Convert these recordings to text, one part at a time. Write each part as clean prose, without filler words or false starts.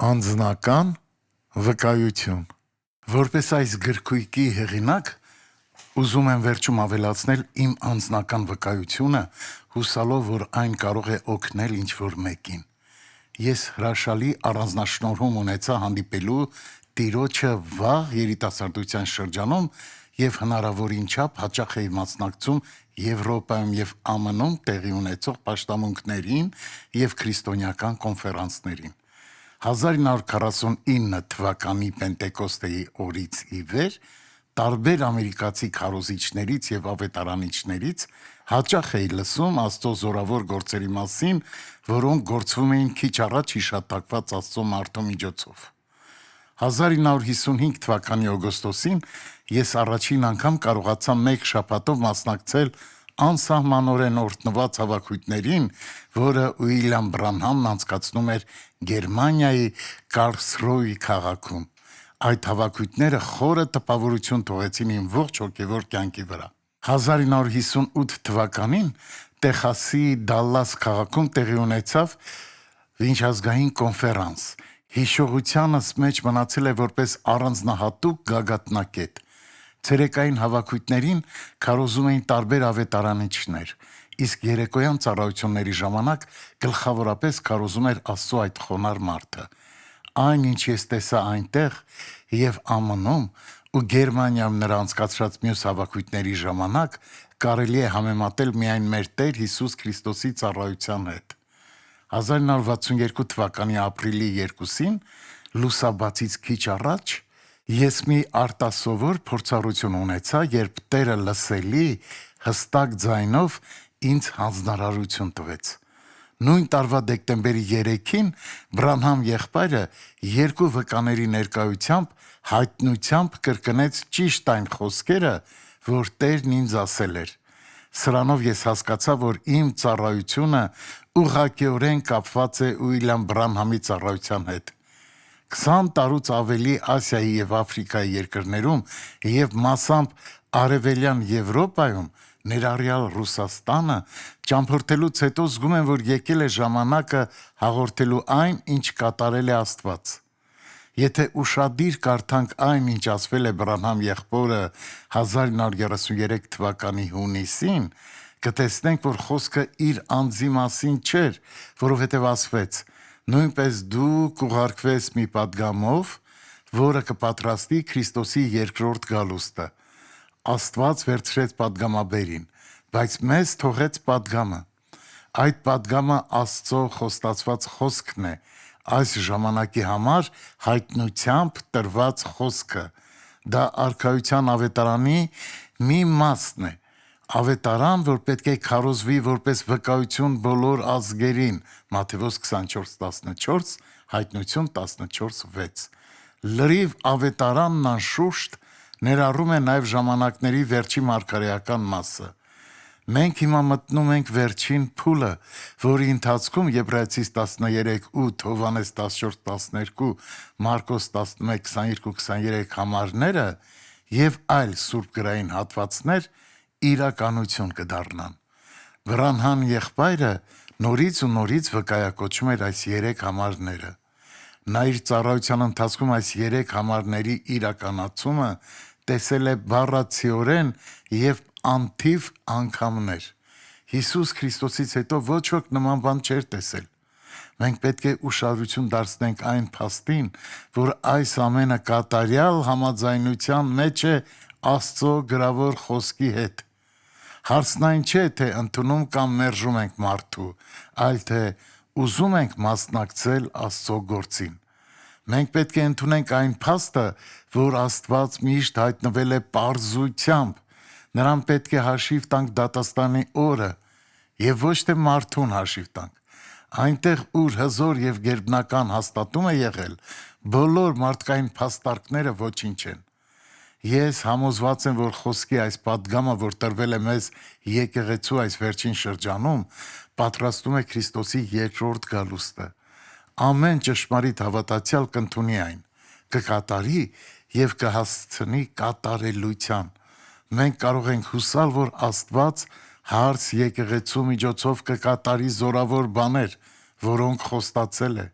Անձնական վկայություն։ Որպես այս գրքույկի հեղինակ ուզում եմ վերջում ավելացնել իմ անձնական վկայությունը, հուսալով, որ այն կարող է օգնել ինչ-որ մեկին։ Ես հրաշալի առանձնաշնորհում ունեցա հանդիպելու Տիրոջը վաղ երիտասարդության շրջանում և հնարավորին չափ հաճախ էի մասնակցում Եվրոպայում և ԱՄՆ-ում տեղի ունեցող պաշտամունքներին և քրիստոնեական կոնֆերանսներին։ 1949 թվականի Պենտեկոստեի օրից ի վեր տարբեր ամերիկացի քարոզիչներից և ավետարանիչներից հաճախ էի լսում Աստծո զորավոր գործերի մասին, որոնք գործվում էին քիչ առաջ հիշատակված Աստծո մարդու միջոցով։ 1955 թվականի օգոստոսին ես առաջին անգամ կարողացա մեկ շաբաթով մասնակցել անսահմանորեն օրհնված հավաքույթներին, որը Ուիլյամ Բրանհամն անցկացնում էր Գերմանիայի Կարլսրոյի քաղաքում։ Այդ հավաքույթները խորը տպավորություն թողեցին իմ ողջ հոգևոր կյանքի վրա։ 1958 թվականին Տեխասի Դալլաս քաղաքում տեղի ունեցավ միջազգային կոնֆերանս։ Հիշողությանս մեջ մնացել է որպես առանձնահատուկ գագաթնակետ։ Ցերեկային հավաքույթներին քարոզում էին տարբեր ավետարանիչներ, իսկ երեկոյան ծառայությունների ժամանակ գլխավորապես քարոզում էր Աստծո այդ խոնարհ մարդը։ Այն, ինչ ես տեսա այնտեղ և ԱՄՆ-ում ու Գերմանիայում նրա անցկացրած մյուս հավաքույթների ժամանակ, կարելի է համեմատել միայն մեր Տեր Հիսուս Քրիստոսի ծառայության հետ։ 1962 թվականի ապրիլի 2-ին, լուսաբացից քիչ առաջ, ես մի արտասովոր փորձառություն ունեցա, երբ Տերը լսելի, հստակ ձայնով ինձ հանձնարարություն տվեց։ Նույն տարվա դեկտեմբերի 3-ին Բրանհամ եղբայրը երկու վկաների ներկայությամբ հայտնությամբ կրկնեց ճիշտ այն խոսքերը, որ Տերն ինձ ասել էր։ Սրանով ես հասկացա, որ իմ ծառայությունը ուղղակիորեն կապված է Ուիլյամ Բրանհամի ծառայության հետ։ 20 տարուց ավելի Ասիայի և Աֆրիկայի երկրներում և մասամբ Արևելյան Եվրոպայում, ներառյալ Ռուսաստանը, ճամփորդելուց հետո զգում եմ, որ եկել է ժամանակը հաղորդելու այն, ինչ կատարել է Աստված։ Եթե ուշադիր կարդանք այն, ինչ ասվել է Բրանհամ եղբորը 1933 թվականի հունիսին, կտեսնենք, որ խոսքը իր անձի մասին չէր, որովհետև ասվեց. նույնպես դու կուղարկվես մի պատգամով, որը կպատրաստի Քրիստոսի երկրորդ գալուստը։ Աստված վերցրեց պատգամաբերին, բայց մեզ թողեց պատգամը։ Այդ պատգամը Աստծո խոստացված խոսքն է, այս ժամանակի համար հայտնությամբ տրված խոսքը։ Դա Արքայության ավետարանի մի մասն է։ Ավետարան, որ պետք է քարոզվի որպես վկայություն բոլոր ազգերին, Մատթեոս 24:14, Հայտնություն 14:6։ Լրիվ ավետարանն անշուշտ ներառում է նաև ժամանակների վերջի մարգարեական մասը։ Մենք հիմա մտնում ենք վերջին փուլը, որի ընթացքում Եբրայեցիս 13:8, Հովհաննես 14:12, Մարկոս 11:22-23 համարները և այլ սուրբգրային հատվածներ իրականություն կդառնան։ Բրանհամ եղբայրը նորից ու նորից վկայակոչում էր այս 3 համարները։ Նա իր ծառայության ընթացքում այս 3 համարների իրականացումը տեսել է բառացիորեն և անթիվ անգամներ։ Հիսուս Քրիստոսից հետո ոչ ոք նման բան չէր տեսել։ Մենք պետք է ուշադրություն դարձնենք այն փաստին, որ այս ամենը կատարյալ համաձայնության մեջ է Աստծո գրավոր խոսքի հետ։ Հարցն այն չէ, թե ընդունում կամ մերժում ենք մարդու, այլ թե ուզում ենք մասնակցել Աստծո գործին։ Մենք պետք է ընդունենք այն փաստը, որ Աստված միշտ հայտնվել է պարզությամբ, նրան պետք է հաշիվ տանք դատաստանի օրը և ոչ թե մարդուն հաշիվ տանք։ Այնտեղ, ուր հզոր և գերբնական հաստատում է եղել, բոլոր մարդկային փաստարկները ոչինչ են։ Ես համոզված եմ, որ խոսքի այս պատգամը, որ տրվել է մեզ եկեղեցու այս վերջին շրջանում, պատրաստում է Քրիստոսի երկրորդ գալուստը։ Ամեն ճշմարիտ հավատացյալ կընդունի այն, կկատարի և կհասցնի կատարելության։ Մենք կարող ենք հուսալ, որ Աստված հարց եկեղեցու միջոցով կկատարի զորավոր բաներ, որոնք խոստացել է։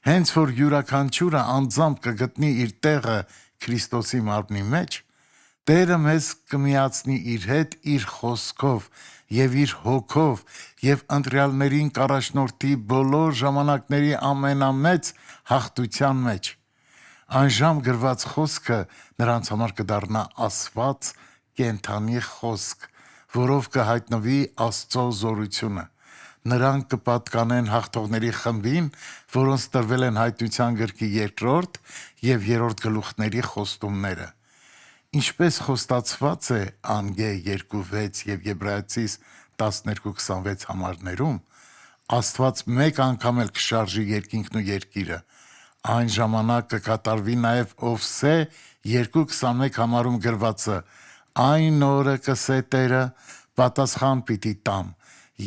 Հենց որ յուրաքանչյուրը անձամբ կգտնի իր տեղը Քրիստոսի մարմնի մեջ, Տերը մեզ կմիացնի իր հետ իր խոսքով եւ իր հոգով եւ ընտրյալներին կառաջնորդի բոլոր ժամանակների ամենամեծ հաղթության մեջ։ Այժմ գրված խոսքը նրանց համար կդառնա ասված կենթանի խոսք, որով կհայտնվի Աստծո զորությունը։ Նրանք կպատկանեն հաղթողների խմբին, որոնց տրվել են հայտնության գրքի 2-րդ եւ 3-րդ գլուխների խոստումները։ Ինչպես խոստացված է Անգե 2:6 եւ Եբրայեցիս 12:26 համարներում, Աստված մեկ անգամ էլ կշարժի երկինքն ու երկիրը։ Այն ժամանակ կկատարվի նաև Ովսե 2:21 համարում գրվածը. «Այն օրը կսե Տերը, պատասխան պիտի տամ,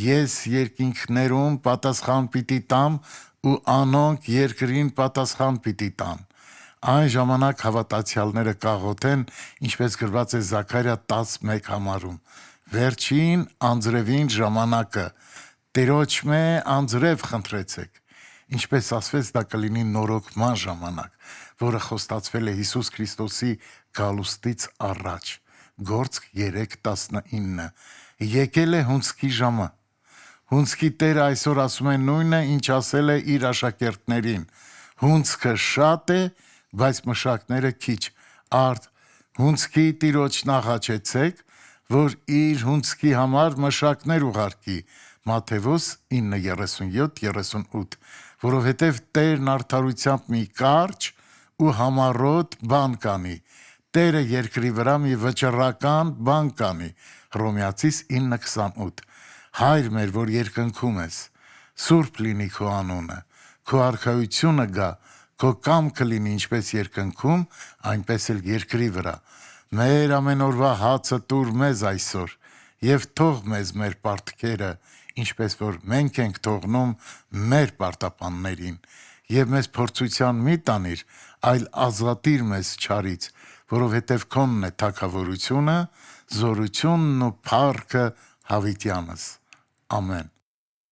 ես երկինքներում պատասխան պիտի տամ ու անոնք երկրին պատասխան պիտի տան»։ Այն ժամանակ հավատացյալները կաղոթեն, ինչպես գրված է Զաքարիա 11 համարում. «Վերջին անձրևին ժամանակը, Տերոջմե անձրև խնդրեցեք»։ Ինչպես ասվեց, դա կլինի նորոգման ժամանակ, որը խոստացվել է Հիսուս Քրիստոսի գալուստից առաջ։ Գործք 3:19։ Եկել է հունցքի ժամը։ Հունցքի Տերը այսօր ասում է նույնը, ինչ ասել է իր աշակերտներին. հունցքը շատ է, բայց մշակները քիչ։ Արդ հունցքի Տիրոջ նախաճեցեք, որ իր հունցքի համար մշակներ ուղարկի։ Մատթեոս 9:37-38, որովհետև Տերն արդարությամբ մի կարճ ու համառոտ բան կանի, Տերը երկրի վրա մի վճռական բան կանի։ Հռոմեացիս 9:28։ Հայր մեր, որ երկնքում ես, սուրբ լինի քո անունը, քո արքայությունը գա, քո կամքը լինի ինչպես երկնքում, այնպես էլ երկրի վրա։ Մեր ամենօրվա հացը տուր մեզ այսօր, եւ թող մեզ մեր պարտքերը, ինչպես որ մենք ենք թողնում մեր պարտապաններին, եւ մեզ փորձության մի տանիր, այլ ազատիր մեզ չարից, որովհետև քոնն է թագավորությունը, զորությունն ու փառքը հավիտյանս։ Ամեն։